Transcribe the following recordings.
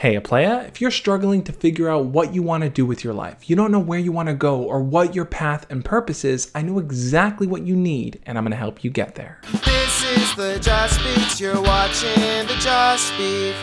Hey, playa, if you're struggling to figure out what you want to do with your life, you don't know where you want to go or what your path and purpose is, I know exactly what you need, and I'm going to help you get there. This is the Just Beats, you're watching the Just Beat.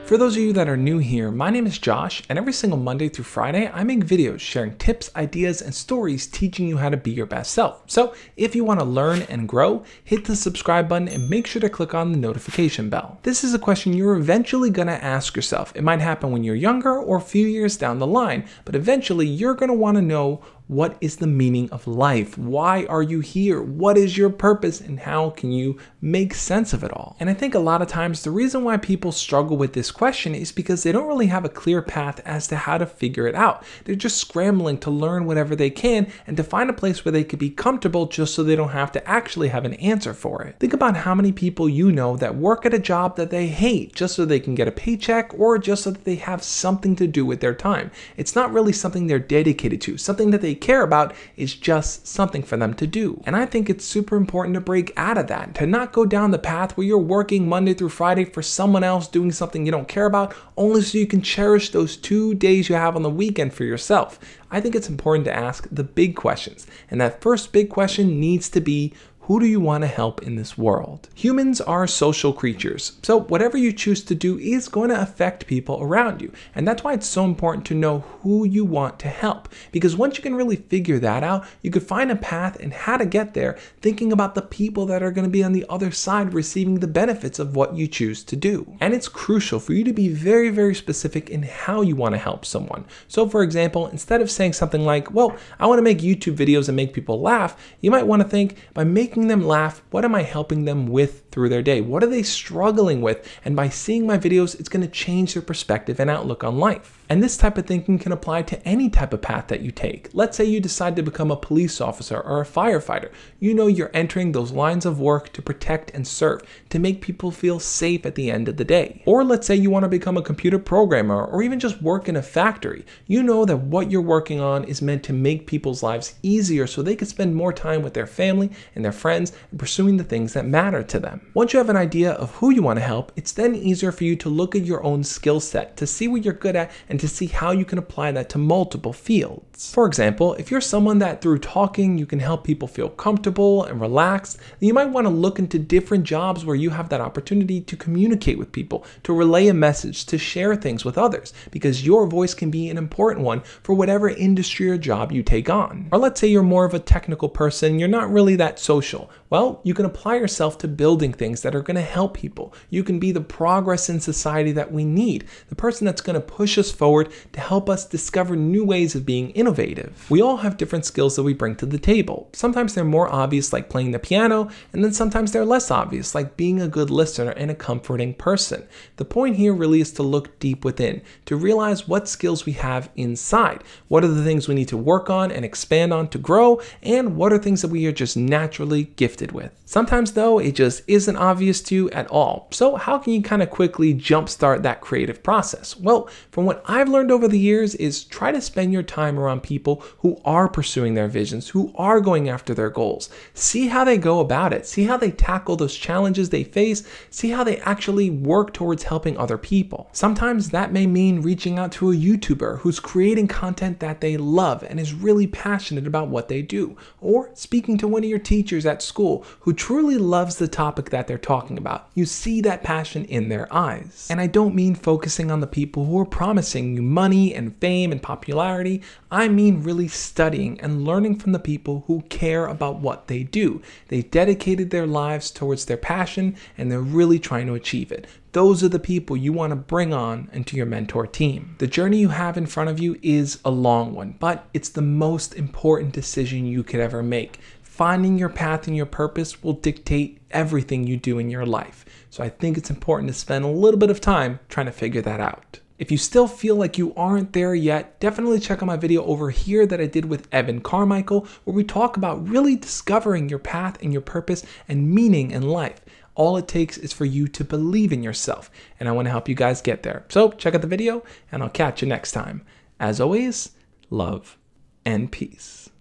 For those of you that are new here, my name is Josh, and every single Monday through Friday, I make videos sharing tips, ideas, and stories teaching you how to be your best self. So if you want to learn and grow, hit the subscribe button and make sure to click on the notification bell. This is a question you're eventually going to ask yourself. It might happen when you're younger or a few years down the line, but eventually you're going to want to know, what is the meaning of life? Why are you here? What is your purpose? And how can you make sense of it all? And I think a lot of times the reason why people struggle with this question is because they don't really have a clear path as to how to figure it out. They're just scrambling to learn whatever they can and to find a place where they could be comfortable just so they don't have to actually have an answer for it. Think about how many people you know that work at a job that they hate just so they can get a paycheck or just so that they have something to do with their time. It's not really something they're dedicated to, something that they care about, is just something for them to do. And I think it's super important to break out of that, to not go down the path where you're working Monday through Friday for someone else doing something you don't care about, only so you can cherish those 2 days you have on the weekend for yourself. I think it's important to ask the big questions. And that first big question needs to be, who do you want to help in this world? Humans are social creatures, so whatever you choose to do is going to affect people around you. And that's why it's so important to know who you want to help. Because once you can really figure that out, you could find a path and how to get there, thinking about the people that are going to be on the other side receiving the benefits of what you choose to do. And it's crucial for you to be very, very specific in how you want to help someone. So for example, instead of saying something like, well, I want to make YouTube videos and make people laugh, you might want to think, by making them laugh, what am I helping them with through their day? What are they struggling with? And by seeing my videos, it's going to change their perspective and outlook on life. And this type of thinking can apply to any type of path that you take. Let's say you decide to become a police officer or a firefighter. You know you're entering those lines of work to protect and serve, to make people feel safe at the end of the day. Or let's say you want to become a computer programmer or even just work in a factory. You know that what you're working on is meant to make people's lives easier so they can spend more time with their family and their friends and pursuing the things that matter to them. Once you have an idea of who you want to help, it's then easier for you to look at your own skill set, to see what you're good at and to see how you can apply that to multiple fields. For example, if you're someone that through talking you can help people feel comfortable and relaxed, then you might want to look into different jobs where you have that opportunity to communicate with people, to relay a message, to share things with others, because your voice can be an important one for whatever industry or job you take on. Or let's say you're more of a technical person, you're not really that social. Well, you can apply yourself to building things that are going to help people. You can be the progress in society that we need, the person that's going to push us forward to help us discover new ways of being innovative. We all have different skills that we bring to the table. Sometimes they're more obvious, like playing the piano, and then sometimes they're less obvious, like being a good listener and a comforting person. The point here really is to look deep within, to realize what skills we have inside. What are the things we need to work on and expand on to grow, and what are things that we are just naturally gifted with. Sometimes though, it just isn't obvious to you at all. So how can you kind of quickly jumpstart that creative process? Well, from what I've learned over the years is try to spend your time around people who are pursuing their visions, who are going after their goals. See how they go about it. See how they tackle those challenges they face. See how they actually work towards helping other people. Sometimes that may mean reaching out to a YouTuber who's creating content that they love and is really passionate about what they do. Or speaking to one of your teachers at school who truly loves the topic that they're talking about. You see that passion in their eyes. And I don't mean focusing on the people who are promising you money and fame and popularity. I mean really studying and learning from the people who care about what they do. They've dedicated their lives towards their passion and they're really trying to achieve it. Those are the people you want to bring on into your mentor team. The journey you have in front of you is a long one, but it's the most important decision you could ever make. Finding your path and your purpose will dictate everything you do in your life. So I think it's important to spend a little bit of time trying to figure that out. If you still feel like you aren't there yet, definitely check out my video over here that I did with Evan Carmichael, where we talk about really discovering your path and your purpose and meaning in life. All it takes is for you to believe in yourself, and I want to help you guys get there. So check out the video, and I'll catch you next time. As always, love and peace.